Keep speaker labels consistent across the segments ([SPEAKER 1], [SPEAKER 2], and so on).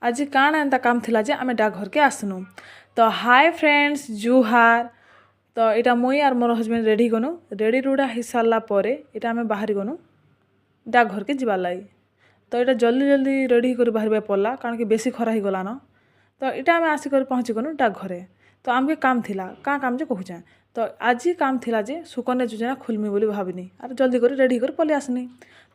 [SPEAKER 1] आज काण एंता काम थिला जे आमे डाकघर के आसनु। तो हाय फ्रेंड्स जुहार। तो इटा मुई और मोर हस्बैंड रेडी गनु। रेडी रूडा हो सारा पर इटा आमे बाहरी गनु डाकघर के जीवार लाई। तो इटा जल्दी जल्दी रेडी कर बाहर पड़ला कारण कि बेसी खरा ही गलान। तो इटा आमे आसिक पहुँची गनु डाकघरे। तो आमके काम थिला का काम जे कहूँ तो आज काम थिला जे सुकन्या योजना खुलमी बोली भाविनी और जल्दी कर रेडी कर पलि आसनी।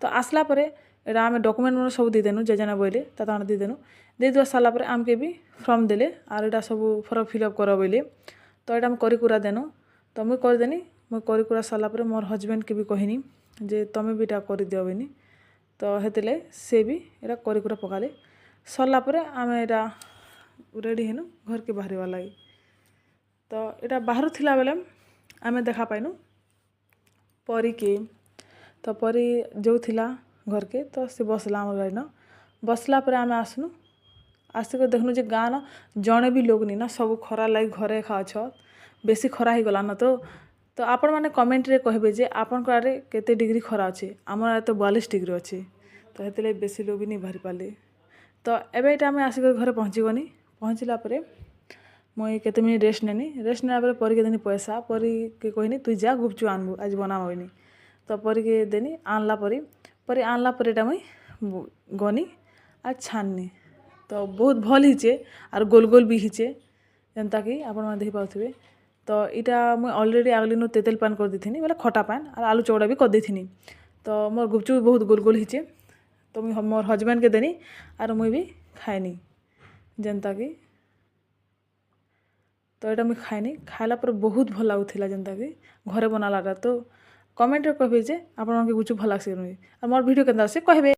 [SPEAKER 1] तो आसला परे एटा आमे डॉक्यूमेंट मन सब देदेनु जेजना बोले ताता देदेनु दे दुआ सारा पर आमके भी फॉर्म देले और एटा सब फॉर्म फिलअप कर बोले। तो एटा हम करी कुरा देनु। तो मुई कर देनी मुई करी कुरा सारा पर मोर हस्बैंड के भी कहनी जे तमे भी एटा कर दियो बेनी। तो हेतिले से भी एटा करी कुरा पकाले सरला पर आमे एटा रेडी हेनु घर के बाहर वाला। तो एटा बाहर थिला बेले आमे देखा पाइनु परी के। तो परी जो थिला घर के तो से बसला आम गाड़ी न बसला पर आमे आसनु आसिक देखनु जे गाँ न जड़े भी लोग नहीं ना सब खरा लगी घरे खा छ बेसी खरा ही गला न। तो आपण माने कमेंट रे कहबे जे आपन को आरे केते डिग्री खरा अछि हमर आरे तो 42 डिग्री अछि। तो हेतले बेसी लोग भी नहीं बाहरी पाले। तो एबे एटा आमे आसिक घरे पहुँची गनी पहुँचला परे मुई केते मिनिट रेस्ट नेनी रेस्ट नेला परे परी के देनी पैसा परी के कहनी तू जा गुपचुप आनबू आज बनाबनी। तो परी के देनी आनला परी आनला परे एटा मुई गनी आ छाननी। तो बहुत भल हिचे और गोल गोल भी हिचे जनता कि आपण माने देखि पाउथिबे। तो इटा मुई ऑलरेडी आगलिनु तेतेल पान कर देथिनी मतलब खटा पान और आलू चौड़ा भी कर देथिनी। तो मोर गुपचुप बहुत गोल गोल हिचे। तो मुई मोर हस्बैंड के देनी और मुई भी खाइनी जनता कि। तो एटा मुई खाइनी खाइला पर बहुत भल लाଗୁଥିଲା जनता कि घरे बनालाटा। तो कमेंट रे कहबे जे आपण माने गुपचुप भल लागसे और मोर वीडियो केनता से कहबे।